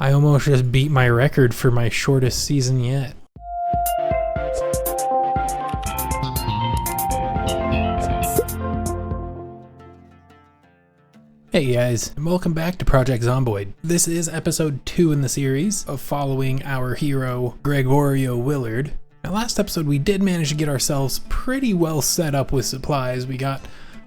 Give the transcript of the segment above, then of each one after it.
I almost just beat my record for my shortest season yet. Hey guys, and welcome back to Project Zomboid. This is episode 2 in the series of following our hero, Gregorio Willard. Now last episode we did manage to get ourselves pretty well set up with supplies. We got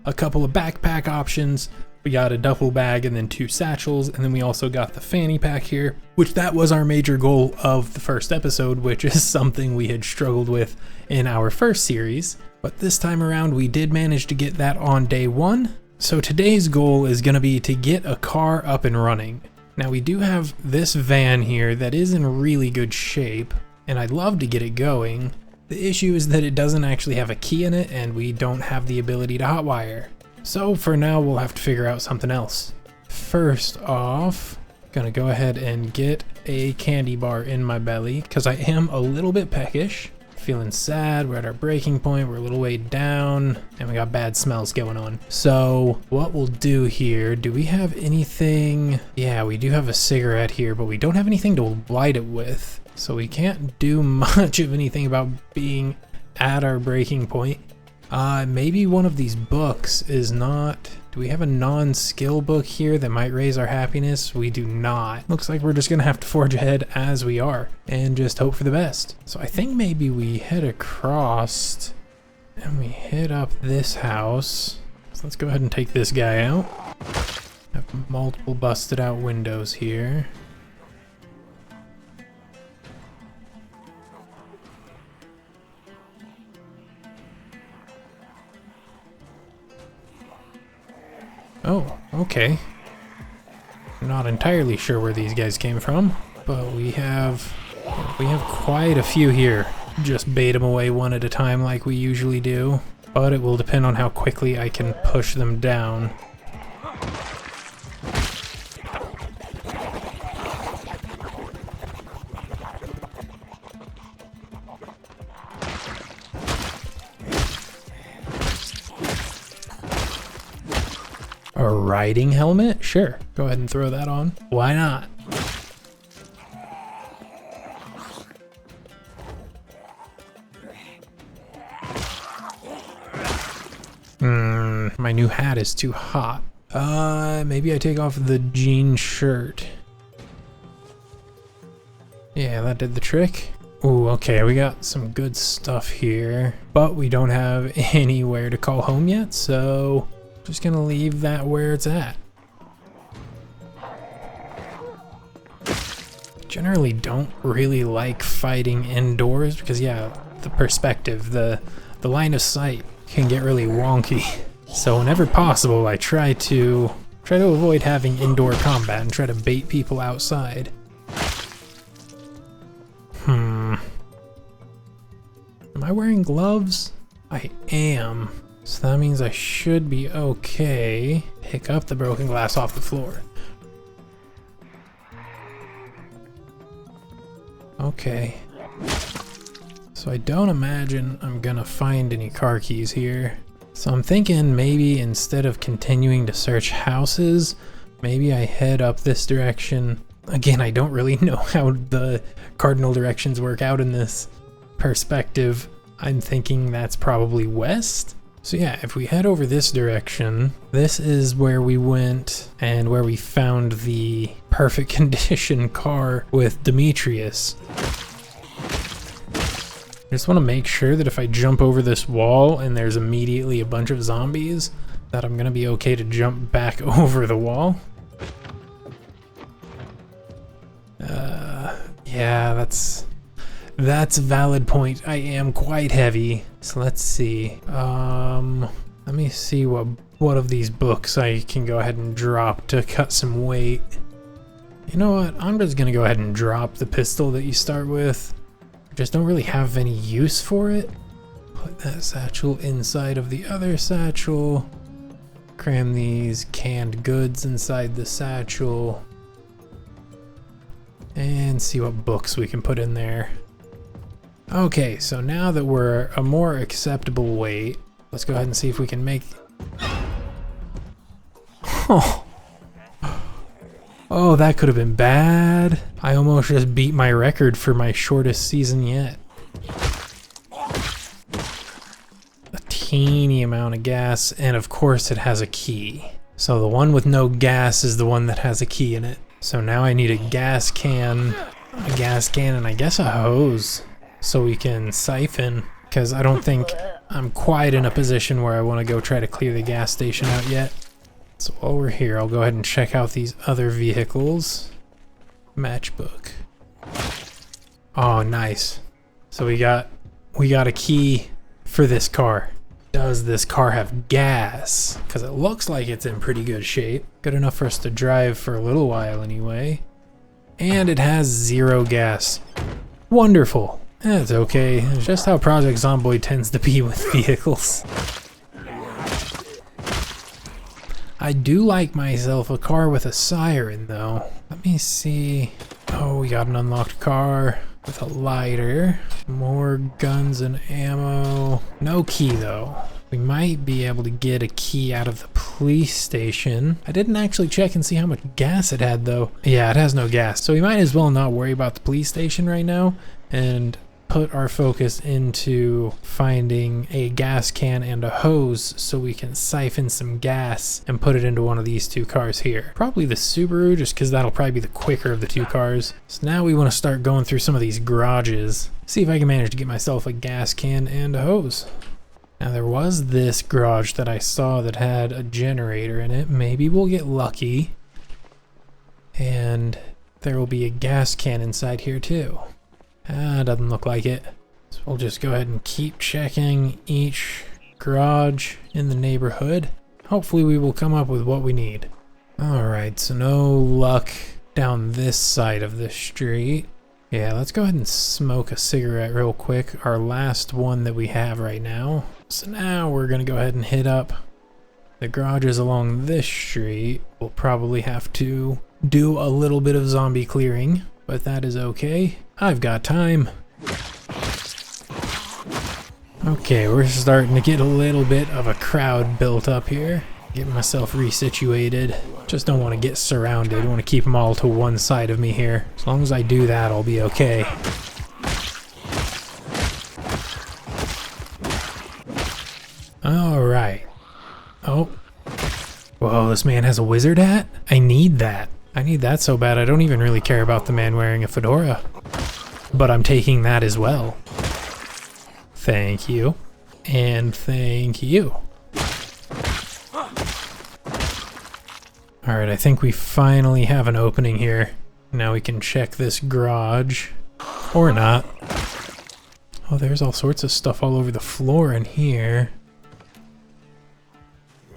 a couple of backpack options, we got a duffel bag and then 2 satchels, and then we also got the fanny pack here, which that was our major goal of the first episode, which is something we had struggled with in our first series. But this time around we did manage to get that on day 1. So today's goal is going to be to get a car up and running. Now we do have this van here that is in really good shape, and I'd love to get it going. The issue is that it doesn't actually have a key in it, and we don't have the ability to hotwire. So for now we'll have to figure out something else. First off, gonna go ahead and get a candy bar in my belly, because I am a little bit peckish. Feeling sad, we're at our breaking point, we're a little way down, and we got bad smells going on. So what we'll do here, do we have anything? Yeah, we do have a cigarette here, but we don't have anything to light it with. So we can't do much of anything about being at our breaking point. Maybe one of these books is not... Do we have a non-skill book here that might raise our happiness? We do not. Looks like we're just gonna have to forge ahead as we are and just hope for the best. So I think maybe we head across and we hit up this house. So let's go ahead and take this guy out. Have multiple busted out windows here. Oh, okay. I'm not entirely sure where these guys came from, but we have quite a few here. Just bait them away one at a time like we usually do, but it will depend on how quickly I can push them down. A riding helmet? Sure. Go ahead and throw that on. Why not? My new hat is too hot. Maybe I take off the jean shirt. Yeah, that did the trick. Ooh, okay, we got some good stuff here, but we don't have anywhere to call home yet, so just gonna leave that where it's at. Generally don't really like fighting indoors because yeah, the perspective, the line of sight can get really wonky. So whenever possible, I try to avoid having indoor combat and try to bait people outside. Am I wearing gloves? I am. So that means I should be okay. Pick up the broken glass off the floor. Okay. So I don't imagine I'm gonna find any car keys here. So I'm thinking maybe instead of continuing to search houses, maybe I head up this direction. Again, I don't really know how the cardinal directions work out in this perspective. I'm thinking that's probably west. So yeah, if we head over this direction, this is where we went and where we found the perfect condition car with Demetrius. I just want to make sure that if I jump over this wall and there's immediately a bunch of zombies, that I'm going to be okay to jump back over the wall. Yeah, that's a valid point. I am quite heavy. So let's see. Let me see what of these books I can go ahead and drop to cut some weight. You know what? I'm just gonna go ahead and drop the pistol that you start with. I just don't really have any use for it. Put that satchel inside of the other satchel. Cram these canned goods inside the satchel. And see what books we can put in there. Okay, so now that we're a more acceptable weight, let's go ahead and see if we can make... Oh, Oh, that could have been bad. I almost just beat my record for my shortest season yet. A teeny amount of gas, and of course it has a key. So the one with no gas is the one that has a key in it. So now I need a gas can, and I guess a hose so we can siphon, because I don't think I'm quite in a position where I want to go try to clear the gas station out yet. So while we're here, I'll go ahead and check out these other vehicles. Matchbook. Oh, nice. So we got a key for this car. Does this car have gas? Because it looks like it's in pretty good shape. Good enough for us to drive for a little while anyway. And it has 0 gas. Wonderful. That's okay. It's just how Project Zomboid tends to be with vehicles. I do like myself a car with a siren though. Let me see. Oh, we got an unlocked car with a lighter. More guns and ammo. No key though. We might be able to get a key out of the police station. I didn't actually check and see how much gas it had though. Yeah, it has no gas. So we might as well not worry about the police station right now and put our focus into finding a gas can and a hose so we can siphon some gas and put it into one of these 2 cars here. Probably the Subaru, just because that'll probably be the quicker of the 2 cars. So now we want to start going through some of these garages. See if I can manage to get myself a gas can and a hose. Now there was this garage that I saw that had a generator in it. Maybe we'll get lucky. And there will be a gas can inside here too. Doesn't look like it. So we'll just go ahead and keep checking each garage in the neighborhood. Hopefully we will come up with what we need. Alright, so no luck down this side of the street. Yeah, let's go ahead and smoke a cigarette real quick. Our last one that we have right now. So now we're gonna go ahead and hit up the garages along this street. We'll probably have to do a little bit of zombie clearing, but that is okay. I've got time. Okay, we're starting to get a little bit of a crowd built up here. Getting myself resituated. Just don't want to get surrounded. I want to keep them all to one side of me here. As long as I do that, I'll be okay. Alright. Oh. Whoa, this man has a wizard hat? I need that. I need that so bad. I don't even really care about the man wearing a fedora. But I'm taking that as well. Thank you. And thank you. Alright, I think we finally have an opening here. Now we can check this garage. Or not. Oh, there's all sorts of stuff all over the floor in here.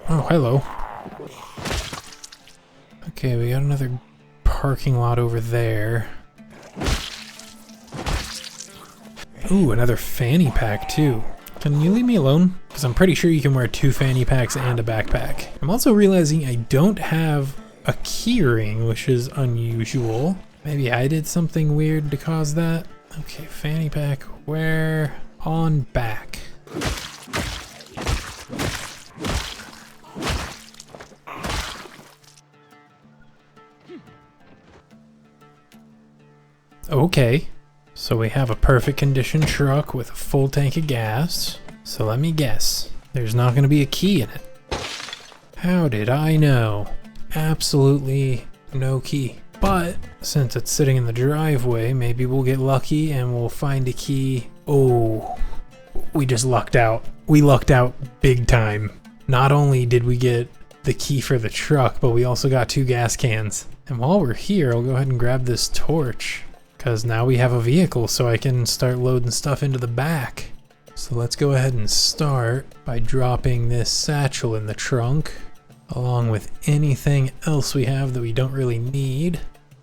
Oh, hello. Okay, we got another parking lot over there. Ooh, another fanny pack too. Can you leave me alone? Because I'm pretty sure you can wear 2 fanny packs and a backpack. I'm also realizing I don't have a key ring, which is unusual. Maybe I did something weird to cause that. Okay, fanny pack, where? On back. Okay, so we have a perfect condition truck with a full tank of gas. So let me guess, there's not going to be a key in it. How did I know? Absolutely no key. But since it's sitting in the driveway, maybe we'll get lucky and we'll find a key. Oh, we just lucked out. We lucked out big time. Not only did we get the key for the truck, but we also got 2 gas cans. And while we're here, I'll go ahead and grab this torch, because now we have a vehicle so I can start loading stuff into the back. So let's go ahead and start by dropping this satchel in the trunk, along with anything else we have that we don't really need.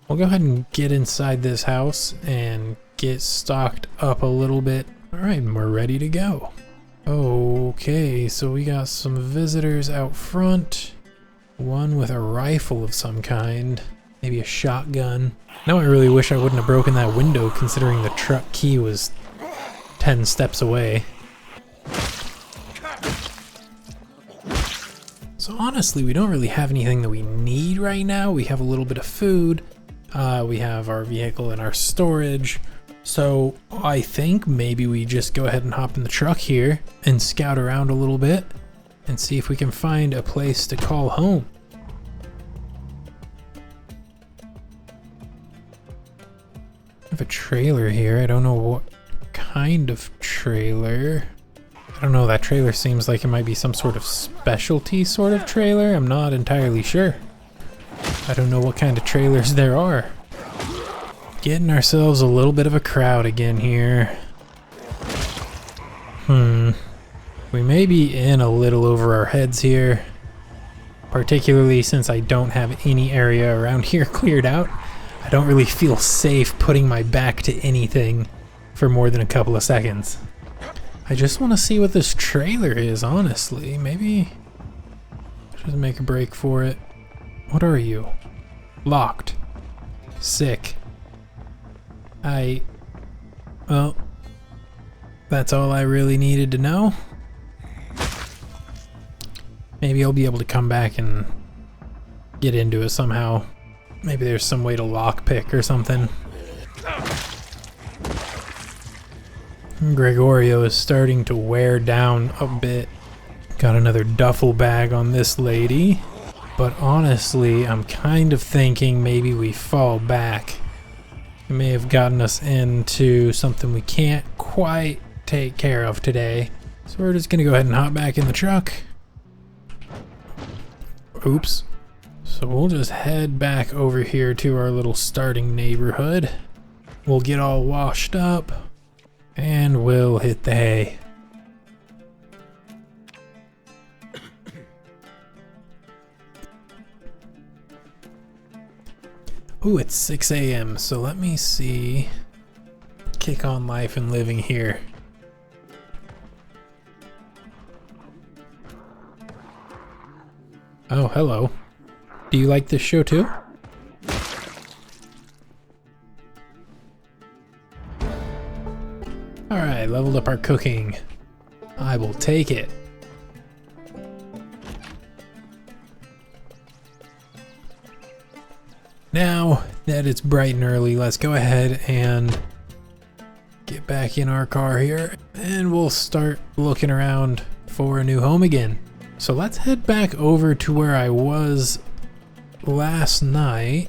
We'll go ahead and get inside this house and get stocked up a little bit. Alright, and we're ready to go. Okay, so we got some visitors out front. One with a rifle of some kind. Maybe a shotgun. Now I really wish I wouldn't have broken that window, considering the truck key was 10 steps away. So honestly, we don't really have anything that we need right now. We have a little bit of food. We have our vehicle and our storage. So I think maybe we just go ahead and hop in the truck here and scout around a little bit and see if we can find a place to call home. I have a trailer here. I don't know what kind of trailer. I don't know, that trailer seems like it might be some sort of specialty sort of trailer. I'm not entirely sure. I don't know what kind of trailers there are. Getting ourselves a little bit of a crowd again here. We may be in a little over our heads here. Particularly since I don't have any area around here cleared out. I don't really feel safe putting my back to anything for more than a couple of seconds. I just want to see what this trailer is, honestly. Maybe just make a break for it. What are you? Locked. Sick. Well, that's all I really needed to know. Maybe I'll be able to come back and get into it somehow. Maybe there's some way to lockpick or something. Gregorio is starting to wear down a bit. Got another duffel bag on this lady. But honestly, I'm kind of thinking maybe we fall back. It may have gotten us into something we can't quite take care of today. So we're just gonna go ahead and hop back in the truck. Oops. So we'll just head back over here to our little starting neighborhood. We'll get all washed up and we'll hit the hay. Ooh, it's 6 a.m. So let me see. Kick on life and living here. Oh, hello. Do you like this show too? Alright, leveled up our cooking. I will take it. Now that it's bright and early, let's go ahead and get back in our car here and we'll start looking around for a new home again. So let's head back over to where I was last night.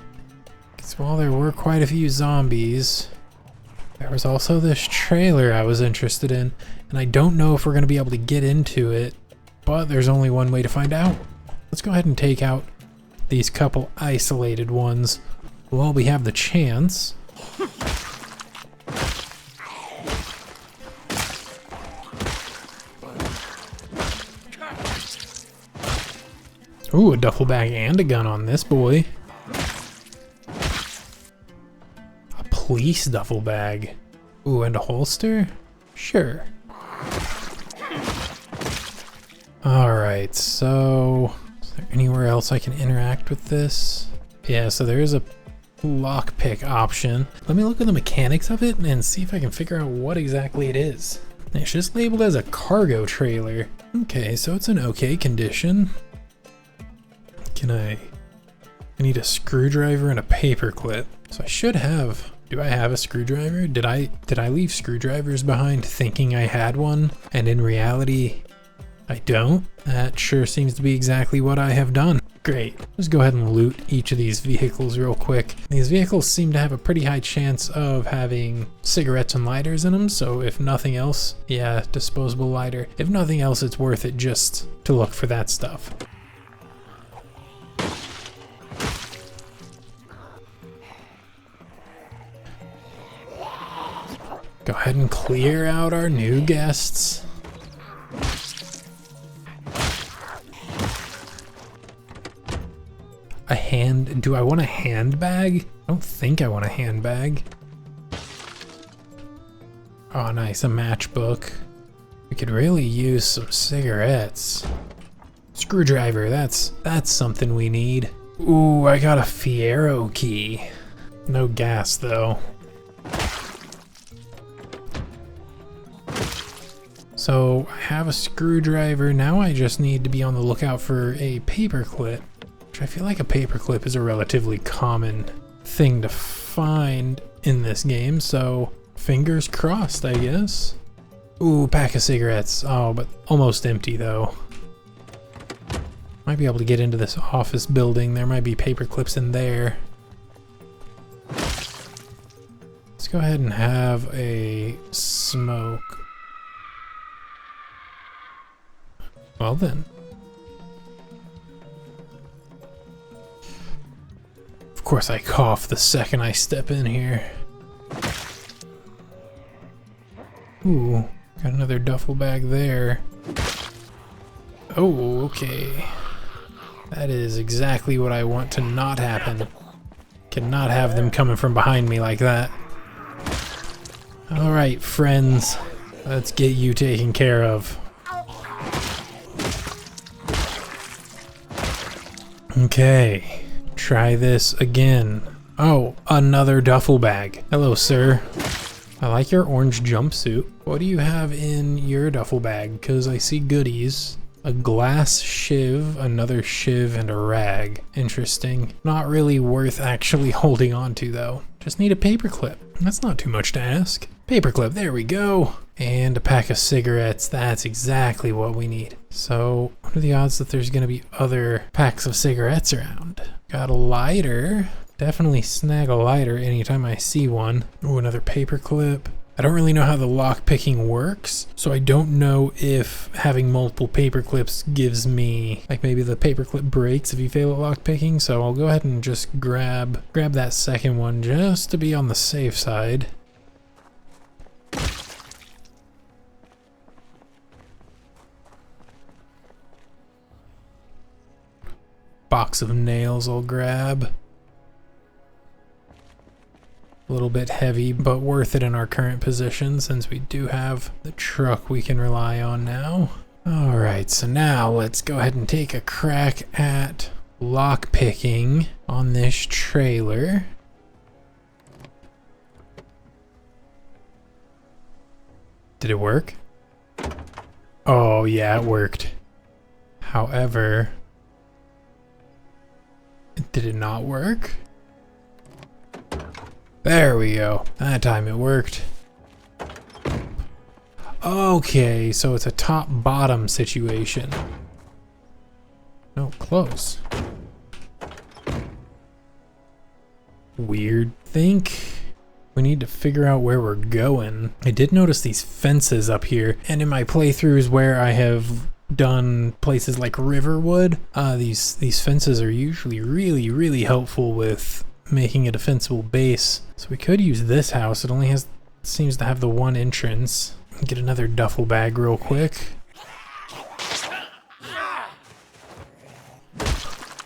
Because while there were quite a few zombies, there was also this trailer I was interested in, and I don't know if we're going to be able to get into it, but there's only one way to find out. Let's go ahead and take out these couple isolated ones while we have the chance. Ooh, a duffel bag and a gun on this boy. A police duffel bag. Ooh, and a holster? Sure. Alright, so is there anywhere else I can interact with this? Yeah, so there is a lockpick option. Let me look at the mechanics of it and see if I can figure out what exactly it is. It's just labeled as a cargo trailer. Okay, so it's in okay condition. I need a screwdriver and a paper clip. So I should have, do I have a screwdriver? Did I leave screwdrivers behind thinking I had one? And in reality, I don't? That sure seems to be exactly what I have done. Great. Let's go ahead and loot each of these vehicles real quick. These vehicles seem to have a pretty high chance of having cigarettes and lighters in them. So if nothing else, yeah, disposable lighter. If nothing else, it's worth it just to look for that stuff. Go ahead and clear out our new guests. Do I want a handbag? I don't think I want a handbag. Oh, nice, a matchbook. We could really use some cigarettes. Screwdriver, that's something we need. Ooh, I got a Fiero key. No gas So I have a screwdriver. Now I just need to be on the lookout for a paperclip, which I feel like a paperclip is a relatively common thing to find in this game. So fingers crossed, I guess. Ooh, pack of cigarettes. Oh, but almost empty though. Might be able to get into this office building. There might be paper clips in there. Let's go ahead and have a smoke. Well then. Of course I cough the second I step in here. Ooh, got another duffel bag there. Oh, okay. That is exactly what I want to not happen. Cannot have them coming from behind me like that. Alright, friends. Let's get you taken care of. Okay. Try this again. Oh, another duffel bag. Hello, sir. I like your orange jumpsuit. What do you have in your duffel bag? Because I see goodies. A glass shiv, another shiv, and a rag. Interesting. Not really worth actually holding on to though. Just need a paperclip. That's not too much to ask. Paperclip, there we go. And a pack of cigarettes. That's exactly what we need. So, what are the odds that there's gonna be other packs of cigarettes around? Got a lighter. Definitely snag a lighter anytime I see one. Ooh, another paperclip. I don't really know how the lock picking works, so I don't know if having multiple paper clips gives me, like maybe the paperclip breaks if you fail at lock picking, so I'll go ahead and just grab that second one just to be on the safe side. Box of nails I'll grab. A little bit heavy, but worth it in our current position since we do have the truck we can rely on now. Alright, so now let's go ahead and take a crack at lock picking on this trailer. Did it work? Oh yeah, it worked. However, did it not work? There we go. That time it worked. Okay, so it's a top-bottom situation. No, close. Weird. Think we need to figure out where we're going. I did notice these fences up here, and in my playthroughs where I have done places like Riverwood, these fences are usually really helpful with making a defensible base. So we could use this house. It only seems to have the one entrance. Get another duffel bag real quick.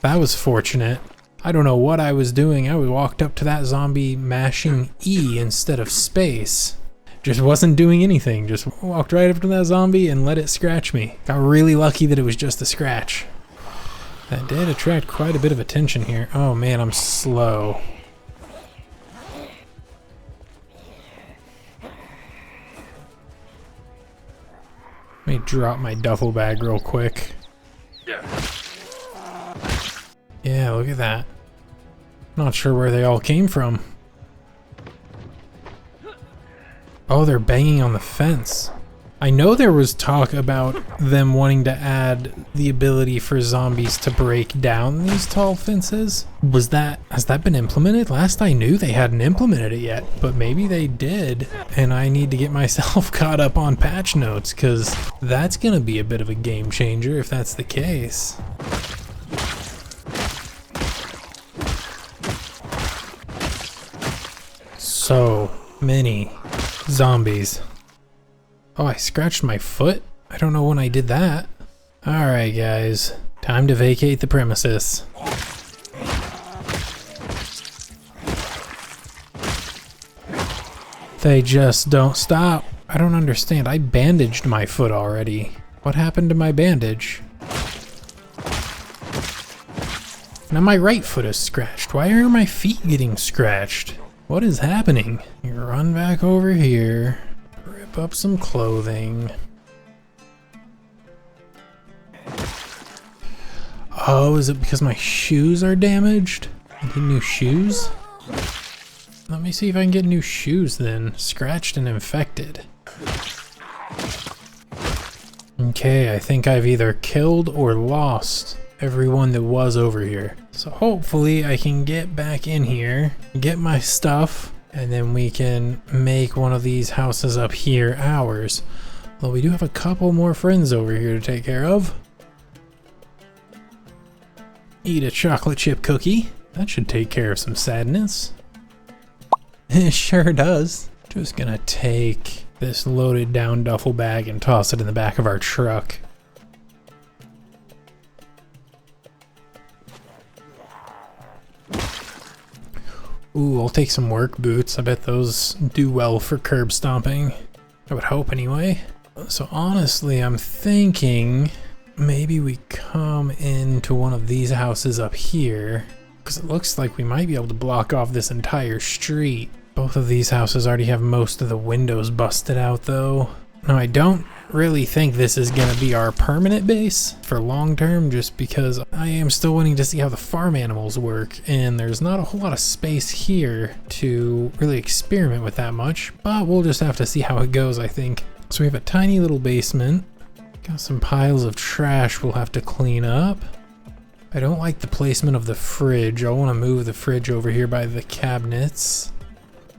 That was fortunate. I don't know what I was doing. I walked up to that zombie mashing E instead of space. Just wasn't doing anything. Just walked right up to that zombie and let it scratch me. Got really lucky that it was just a scratch. That did attract quite a bit of attention here. Oh man, I'm slow. Let me drop my duffel bag real quick. Yeah, look at that. Not sure where they all came from. Oh, they're banging on the fence. I know there was talk about them wanting to add the ability for zombies to break down these tall fences. Has that been implemented? Last I knew they hadn't implemented it yet, but maybe they did. And I need to get myself caught up on patch notes because that's gonna be a bit of a game changer if that's the case. So many zombies. Oh, I scratched my foot? I don't know when I did that. Alright guys, time to vacate the premises. They just don't stop. I don't understand. I bandaged my foot already. What happened to my bandage? Now my right foot is scratched. Why are my feet getting scratched? What is happening? You run back over here. Rip up some clothing. Oh, is it because my shoes are damaged? I need new shoes? Let me see if I can get new shoes then. Scratched and infected. Okay, I think I've either killed or lost everyone that was over here. So hopefully I can get back in here, get my stuff, and then we can make one of these houses up here ours. Well, we do have a couple more friends over here to take care of. Eat a chocolate chip cookie. That should take care of some sadness. It sure does. Just gonna take this loaded down duffel bag and toss it in the back of our truck. Ooh, I'll take some work boots. I bet those do well for curb stomping. I would hope anyway. So honestly, I'm thinking maybe we come into one of these houses up here, because it looks like we might be able to block off this entire street. Both of these houses already have most of the windows busted out though. Now I don't really think this is gonna be our permanent base for long term, just because I am still wanting to see how the farm animals work, and there's not a whole lot of space here to really experiment with that much, but we'll just have to see how it goes, I think. So we have a tiny little basement, got some piles of trash we'll have to clean up. I don't like the placement of the fridge. I want to move the fridge over here by the cabinets.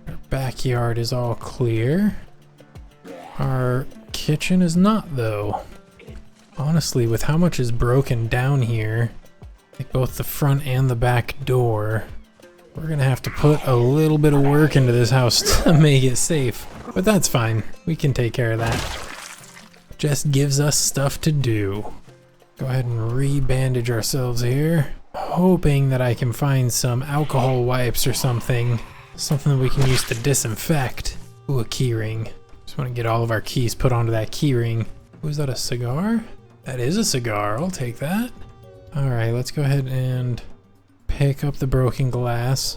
Our backyard is all clear. Our kitchen is not though. Honestly, with how much is broken down here, like both the front and the back door, we're gonna have to put a little bit of work into this house to make it safe. But that's fine, we can take care of that. Just gives us stuff to do. Go ahead and re-bandage ourselves here, hoping that I can find some alcohol wipes or something that we can use to disinfect. Ooh, a key ring. Just want to get all of our keys put onto that key ring. Ooh, is that a cigar? That is a cigar, I'll take that. All right, let's go ahead and pick up the broken glass.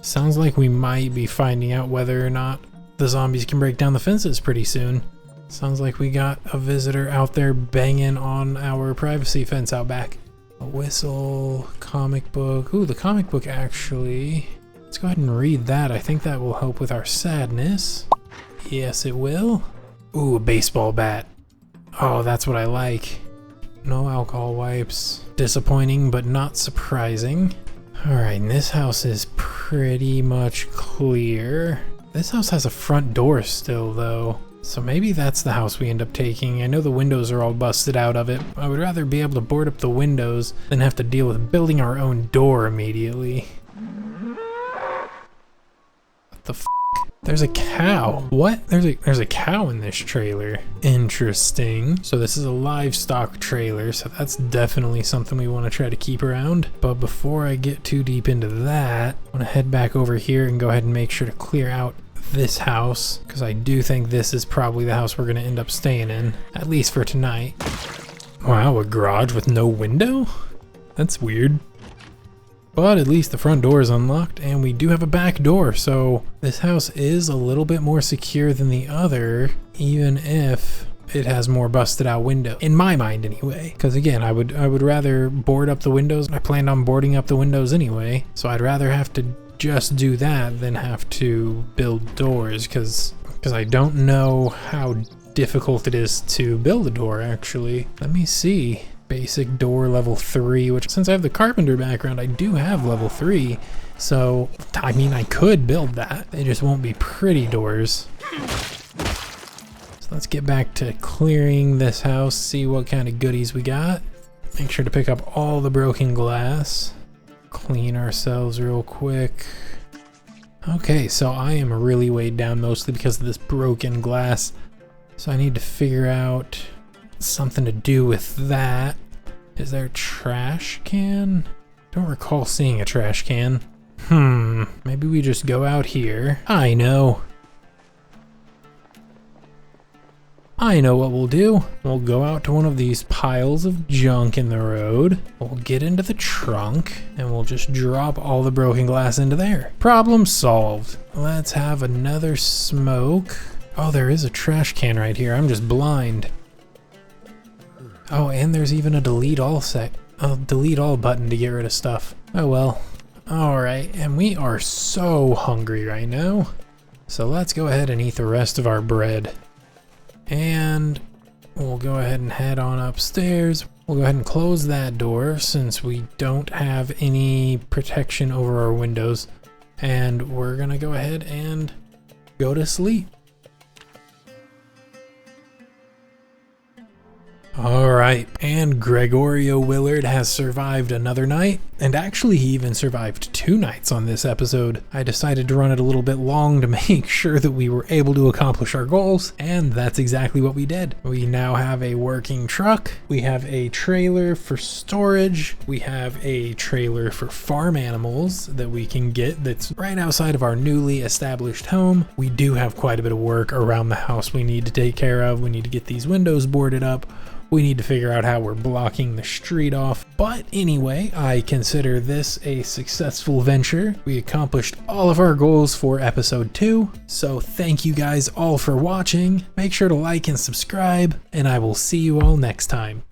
Sounds like we might be finding out whether or not the zombies can break down the fences pretty soon. Sounds like we got a visitor out there banging on our privacy fence out back. A whistle, comic book. Ooh, the comic book actually. Let's go ahead and read that. I think that will help with our sadness. Yes, it will. Ooh, a baseball bat. Oh, that's what I like. No alcohol wipes. Disappointing, but not surprising. All right, and this house is pretty much clear. This house has a front door still, though. So maybe that's the house we end up taking. I know the windows are all busted out of it. I would rather be able to board up the windows than have to deal with building our own door immediately. What the f***? There's a cow. What? There's a cow in this trailer. Interesting. So this is a livestock trailer, so that's definitely something we want to try to keep around. But before I get too deep into that, I want to head back over here and go ahead and make sure to clear out this house, because I do think this is probably the house we're going to end up staying in, at least for tonight. Wow, a garage with no window? That's weird. But at least the front door is unlocked, and we do have a back door, so this house is a little bit more secure than the other, even if it has more busted out window, in my mind anyway. Because again, I would rather board up the windows. I planned on boarding up the windows anyway, so I'd rather have to just do that than have to build doors, because I don't know how difficult it is to build a door actually. Let me see. Basic door level 3, which since I have the carpenter background, I do have level 3. So, I mean, I could build that. They just won't be pretty doors. So let's get back to clearing this house, see what kind of goodies we got. Make sure to pick up all the broken glass. Clean ourselves real quick. Okay, so I am really weighed down mostly because of this broken glass. So I need to figure out something to do with that. Is there a trash can? Don't recall seeing a trash can. Maybe we just go out here. I know what we'll do. We'll go out to one of these piles of junk in the road. We'll get into the trunk and we'll just drop all the broken glass into there. Problem solved. Let's have another smoke. Oh, there is a trash can right here. I'm just blind. Oh, and there's even a delete all a delete all button to get rid of stuff. Oh well. Alright, and we are so hungry right now. So let's go ahead and eat the rest of our bread. And we'll go ahead and head on upstairs. We'll go ahead and close that door since we don't have any protection over our windows. And we're gonna go ahead and go to sleep. Alright, and Gregorio Willard has survived another night, and actually he even survived 2 nights on this episode. I decided to run it a little bit long to make sure that we were able to accomplish our goals, and that's exactly what we did. We now have a working truck, we have a trailer for storage, we have a trailer for farm animals that we can get that's right outside of our newly established home. We do have quite a bit of work around the house we need to take care of. We need to get these windows boarded up. We need to figure out how we're blocking the street off. But anyway, I consider this a successful venture. We accomplished all of our goals for episode 2. So thank you guys all for watching. Make sure to like and subscribe, and I will see you all next time.